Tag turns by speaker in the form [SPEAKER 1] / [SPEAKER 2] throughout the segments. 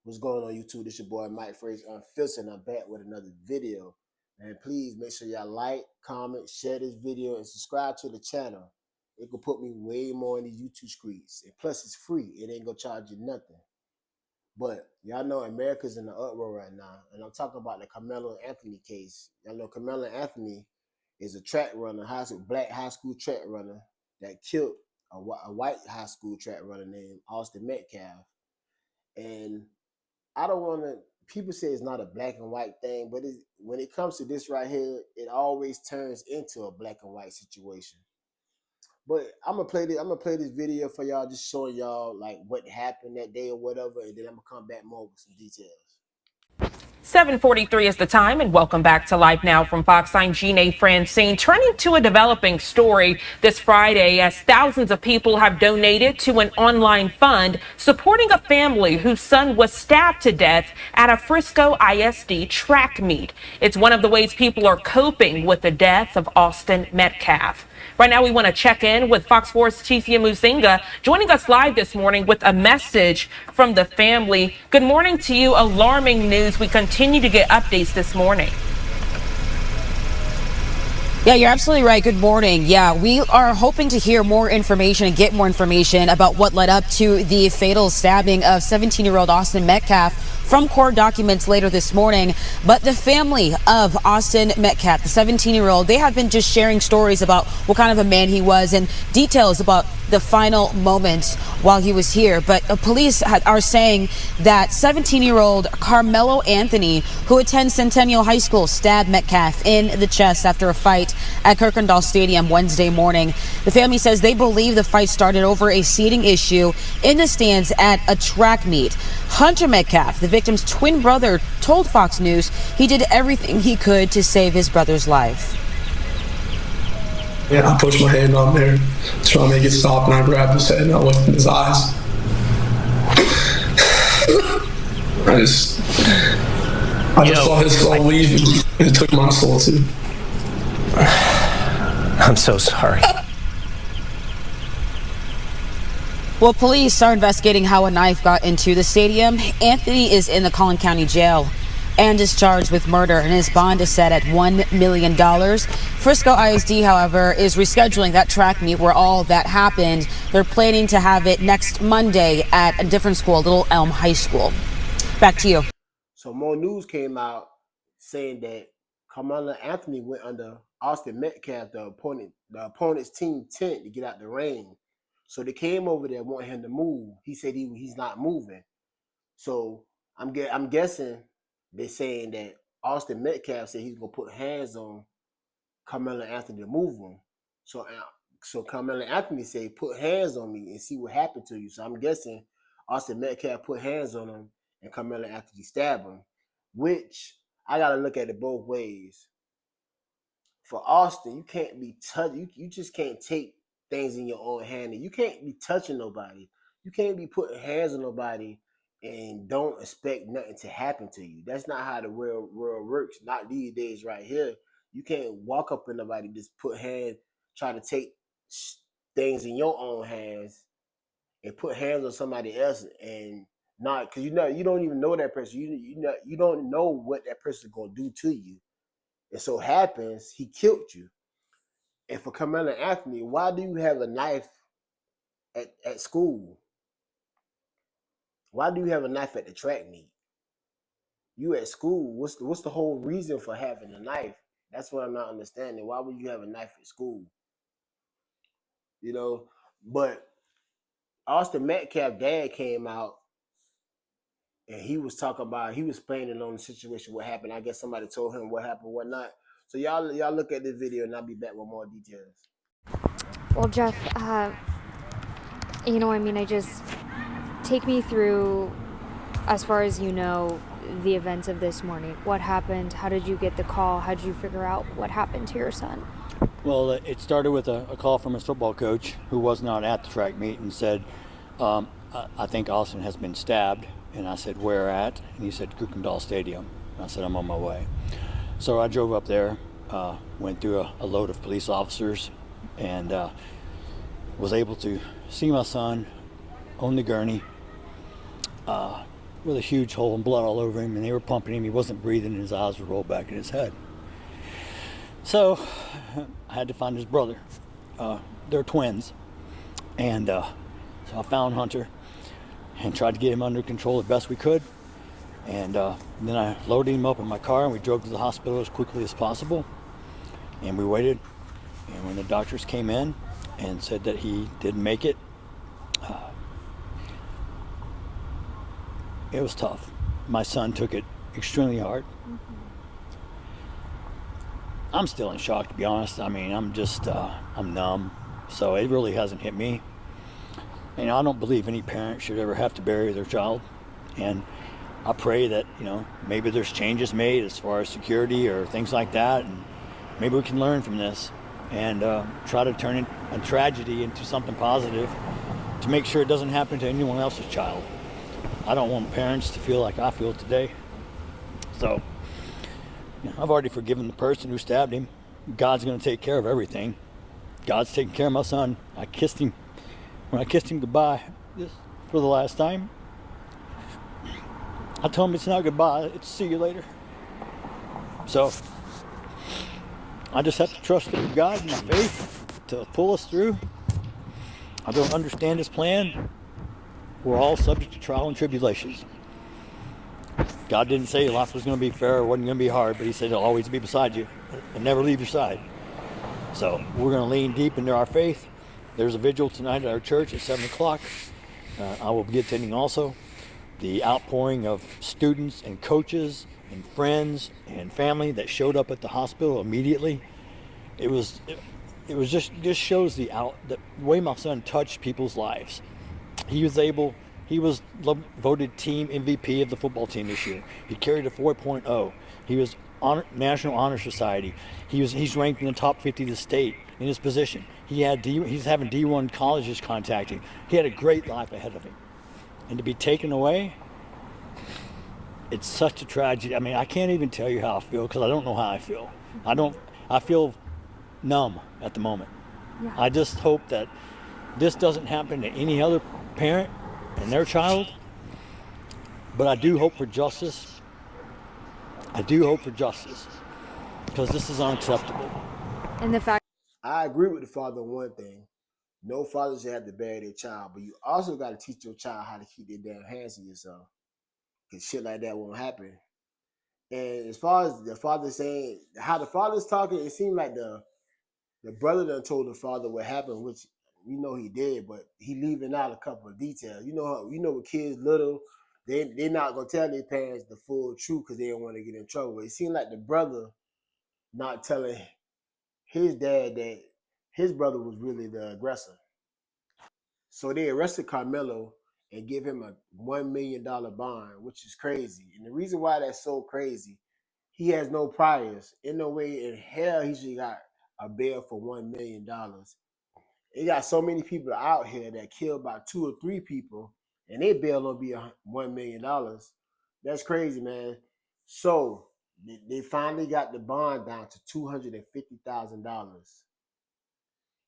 [SPEAKER 1] What's going on YouTube? This your boy Mike Fraser Unfiltered, and I'm back with another video. And please make sure y'all like, comment, share this video, and subscribe to the channel. It could put me way more in these YouTube streets. And plus, it's free. It ain't gonna charge you nothing. But y'all know America's in the uproar right now. And I'm talking about the Karmelo Anthony case. Y'all know Karmelo Anthony is a track runner, black high school track runner that killed a white high school track runner named Austin Metcalf. And I don't want to. People say it's not a black and white thing, but when it comes to this right here, it always turns into a black and white situation. But I'm gonna play this video for y'all, just showing y'all like what happened that day or whatever, and then I'm gonna come back more with some details.
[SPEAKER 2] 7:43 is the time, and welcome back to Live Now from Fox. I'm Gina Francine. Turning to a developing story this Friday, as thousands of people have donated to an online fund supporting a family whose son was stabbed to death at a Frisco ISD track meet. It's one of the ways people are coping with the death of Austin Metcalf. Right now, we want to check in with Fox 4's Tisia Muzinga, joining us live this morning with a message from the family. Good morning to you. Alarming news. We continue to get updates this morning.
[SPEAKER 3] Yeah, you're absolutely right. Good morning. Yeah, we are hoping to hear more information and get more information about what led up to the fatal stabbing of 17-year-old Austin Metcalf from court documents later this morning. But the family of Austin Metcalf, the 17-year-old, they have been just sharing stories about what kind of a man he was and details about the final moments while he was here. But police are saying that 17-year-old Karmelo Anthony, who attends Centennial High School, stabbed Metcalf in the chest after a fight at Kirkendall Stadium Wednesday morning. The family says they believe the fight started over a seating issue in the stands at a track meet. Hunter Metcalf, the victim's twin brother, told Fox News he did everything he could to save his brother's life.
[SPEAKER 4] Yeah, I pushed my hand on there, trying to make it stop, and I grabbed his head and I looked in his eyes. I just saw his soul leave, and it took my soul too.
[SPEAKER 5] I'm so sorry.
[SPEAKER 3] Well, police are investigating how a knife got into the stadium. Anthony is in the Collin County Jail and is charged with murder, and his bond is set at $1 million. Frisco ISD, however, is rescheduling that track meet where all that happened. They're planning to have it next Monday at a different school, Little Elm High School. Back to you.
[SPEAKER 1] So more news came out saying that Karmelo Anthony went under Austin Metcalf, the opponent's team tent, to get out the rain. So they came over there wanting him to move. He said he's not moving. So I'm guessing they're saying that Austin Metcalf said he's gonna put hands on Karmelo Anthony to move him. So Karmelo Anthony said, "Put hands on me and see what happened to you." So I'm guessing Austin Metcalf put hands on him and Karmelo Anthony stabbed him. Which I gotta look at it both ways. For Austin, you can't be you just can't take things in your own hand, and you can't be touching nobody. You can't be putting hands on nobody and don't expect nothing to happen to you. That's not how the real world works. Not these days right here. You can't walk up in nobody, just try to take things in your own hands and put hands on somebody else, and not, because you don't even know that person. You don't know what that person's gonna do to you. It so happens he killed you. And for Karmelo Anthony, why do you have a knife at school? Why do you have a knife at the track meet? You at school. What's the whole reason for having a knife? That's what I'm not understanding. Why would you have a knife at school? You know, but Austin Metcalf dad came out and he was talking about, he was explaining on the situation, what happened. I guess somebody told him what happened, what not. So y'all look at this video and I'll be back with more details.
[SPEAKER 6] Well, Jeff, I just take me through, as far as you know, the events of this morning. What happened? How did you get the call? How did you figure out what happened to your son?
[SPEAKER 7] Well, it started with a call from his football coach who was not at the track meet and said, I think Austin has been stabbed. And I said, where at? And he said, Kirkendall Stadium. And I said, I'm on my way. So I drove up there, went through a load of police officers, and was able to see my son on the gurney. with a huge hole and blood all over him, and they were pumping him. He wasn't breathing, and his eyes would roll back in his head. So I had to find his brother. They're twins. And so I found Hunter and tried to get him under control as best we could. And then I loaded him up in my car, and we drove to the hospital as quickly as possible. And we waited. And when the doctors came in and said that he didn't make it, it was tough. My son took it extremely hard. I'm still in shock, to be honest. I mean, I'm numb. So it really hasn't hit me. And I don't believe any parent should ever have to bury their child. And I pray that, maybe there's changes made as far as security or things like that. And maybe we can learn from this and try to turn a tragedy into something positive to make sure it doesn't happen to anyone else's child. I don't want parents to feel like I feel today. So I've already forgiven the person who stabbed him. God's going to take care of everything. God's taking care of my son. I kissed him. When I kissed him goodbye for the last time, I told him it's not goodbye, it's see you later. So I just have to trust in God and my faith to pull us through. I don't understand his plan. We're all subject to trial and tribulations. God didn't say life was going to be fair or wasn't going to be hard, but he said he'll always be beside you and never leave your side. So we're going to lean deep into our faith. There's a vigil tonight at our church at 7 o'clock. I will be attending also. The outpouring of students and coaches and friends and family that showed up at the hospital immediately. It was just shows the way my son touched people's lives. He was voted team MVP of the football team this year. He carried a 4.0. He was National Honor Society. He's ranked in the top 50 of the state in his position. He's having D1 colleges contact him. He had a great life ahead of him. And to be taken away, it's such a tragedy. I mean, I can't even tell you how I feel because I don't know how I feel. I feel numb at the moment. Yeah. I just hope that this doesn't happen to any other parent and their child. But I do hope for justice. Because this is unacceptable.
[SPEAKER 6] And the fact
[SPEAKER 1] I agree with the father on one thing. No father should have to bury their child, but you also got to teach your child how to keep their damn hands in yourself. Because shit like that won't happen. And as far as the father saying, how the father's talking, it seemed like the brother done told the father what happened, which he did, but he leaving out a couple of details. With kids little, they're not going to tell their parents the full truth because they don't want to get in trouble. But it seemed like the brother not telling his dad that his brother was really the aggressor. So they arrested Karmelo and give him a $1 million bond, which is crazy. And the reason why that's so crazy, he has no priors. In no way in hell he should got a bail for $1 million. They got so many people out here that kill about 2 or 3 people, and their bail will be $1 million. That's crazy, man. So they finally got the bond down to $250,000.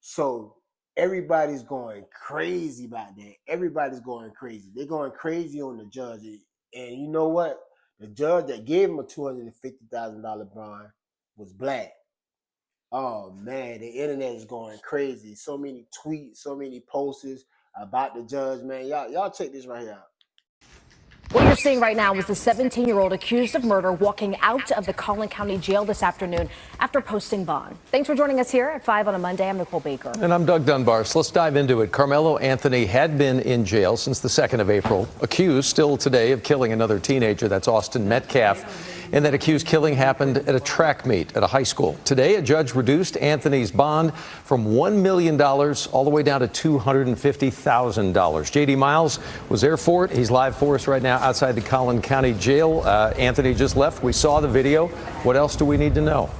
[SPEAKER 1] So everybody's going crazy about that. Everybody's going crazy. They're going crazy on the judge. And you know what? The judge that gave him a $250,000 bond was black. Oh, man, the internet is going crazy. So many tweets, so many posters about the judge, man. Y'all check this right here out.
[SPEAKER 5] What you're seeing right now is the 17-year-old accused of murder walking out of the Collin County Jail this afternoon after posting bond. Thanks for joining us here at 5 on a Monday. I'm Nicole Baker.
[SPEAKER 8] And I'm Doug Dunbar. So let's dive into it. Karmelo Anthony had been in jail since the 2nd of April, accused still today of killing another teenager. That's Austin Metcalf. And that accused killing happened at a track meet at a high school. Today, a judge reduced Anthony's bond from $1 million all the way down to $250,000. J.D. Miles was there for it. He's live for us right now outside the Collin County Jail. Anthony just left. We saw the video. What else do we need to know?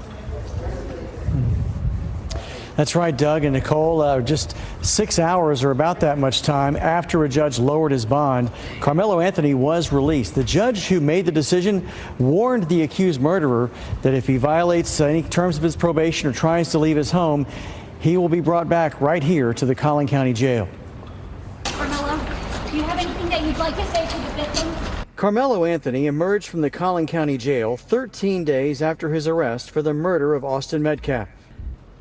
[SPEAKER 9] That's right, Doug and Nicole. Just 6 hours or about that much time after a judge lowered his bond, Karmelo Anthony was released. The judge who made the decision warned the accused murderer that if he violates any terms of his probation or tries to leave his home, he will be brought back right here to the Collin County Jail.
[SPEAKER 10] Karmelo, do you have anything that you'd like to say to the victim?
[SPEAKER 9] Karmelo Anthony emerged from the Collin County Jail 13 days after his arrest for the murder of Austin Metcalf.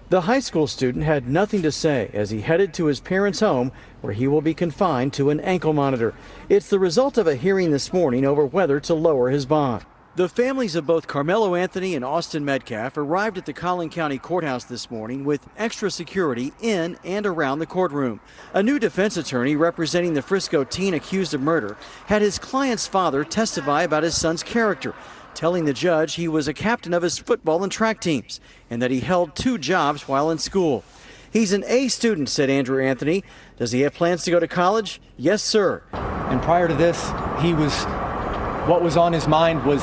[SPEAKER 9] The high school student had nothing to say as he headed to his parents' home, where he will be confined to an ankle monitor. It's the result of a hearing this morning over whether to lower his bond. The families of both Karmelo Anthony and Austin Metcalf arrived at the Collin County Courthouse this morning with extra security in and around the courtroom. A new defense attorney representing the Frisco teen accused of murder had his client's father testify about his son's character, telling the judge he was a captain of his football and track teams and that he held 2 jobs while in school. He's an A student, said Andrew Anthony. Does he have plans to go to college? Yes, sir.
[SPEAKER 10] And prior to this, what was on his mind was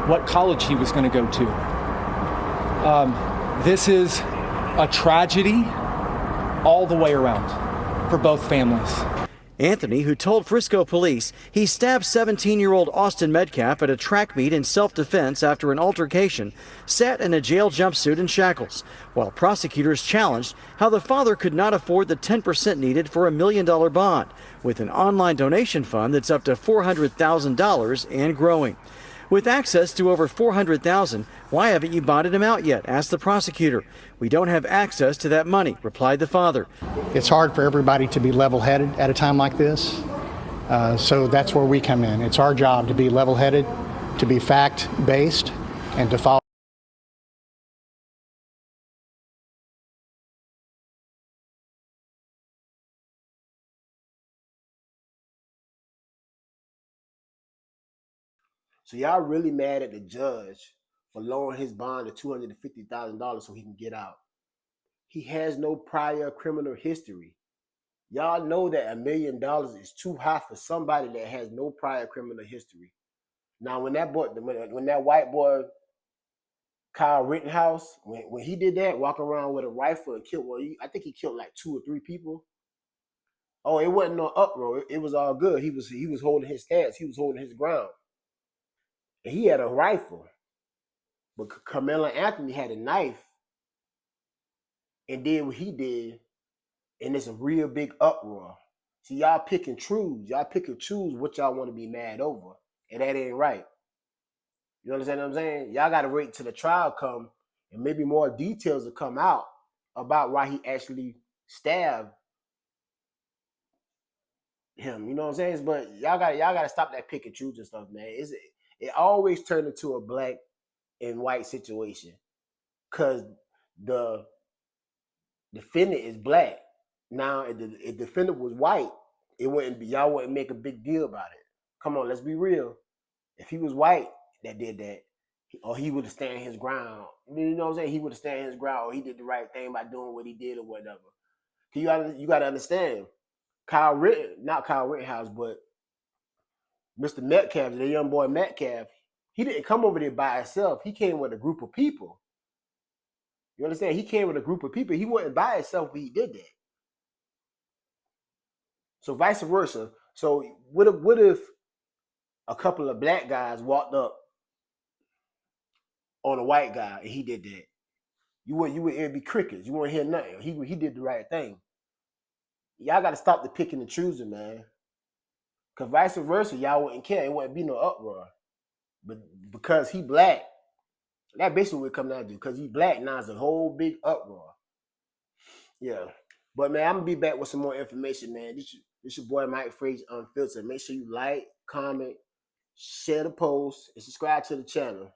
[SPEAKER 10] what college he was going to go to. This is a tragedy all the way around for both families.
[SPEAKER 9] Anthony, who told Frisco police he stabbed 17-year-old Austin Metcalf at a track meet in self-defense after an altercation, sat in a jail jumpsuit and shackles, while prosecutors challenged how the father could not afford the 10% needed for $1 million bond, with an online donation fund that's up to $400,000 and growing. With access to over $400,000, why haven't you bonded him out yet? Asked the prosecutor. We don't have access to that money, replied the father.
[SPEAKER 11] It's hard for everybody to be level-headed at a time like this. So that's where we come in. It's our job to be level-headed, to be fact-based, and to follow.
[SPEAKER 1] So y'all really mad at the judge for lowering his bond to $250,000 so he can get out. He has no prior criminal history. Y'all know that $1 million is too high for somebody that has no prior criminal history. Now, when that white boy, Kyle Rittenhouse, when he did that, walking around with a rifle and killed, I think he killed like 2 or 3 people. Oh, it wasn't no uproar. It was all good. He was holding his stance. He was holding his ground. And he had a rifle. But Karmelo Anthony had a knife and did what he did, and it's a real big uproar. See, y'all pick and choose. Y'all pick and choose what y'all want to be mad over, and that ain't right. You understand what I'm saying? Y'all got to wait till the trial come, and maybe more details will come out about why he actually stabbed him. You know what I'm saying? But y'all got to stop that pick and choose and stuff, man. It always turned into a black and white situation because the defendant is black. Now, if the defendant was white, y'all wouldn't make a big deal about it. Come on, let's be real. If he was white that did that, or he would have stand his ground. You know what I'm saying? He would have stand his ground, or he did the right thing by doing what he did or whatever. You got to understand, not Kyle Rittenhouse, but Mr. Metcalf, the young boy Metcalf, he didn't come over there by himself. He came with a group of people. You understand? He came with a group of people. He wasn't by himself when he did that. So vice versa. So what if a couple of black guys walked up on a white guy and he did that? It'd be crickets. You wouldn't hear nothing. He did the right thing. Y'all got to stop the picking and choosing, man. Because vice versa, y'all wouldn't care. It wouldn't be no uproar. But because he black, that basically what it comes down to. Because he black, now it's a whole big uproar. Yeah. But, man, I'm going to be back with some more information, man. This your boy Mike Frazier Unfiltered. Make sure you like, comment, share the post, and subscribe to the channel.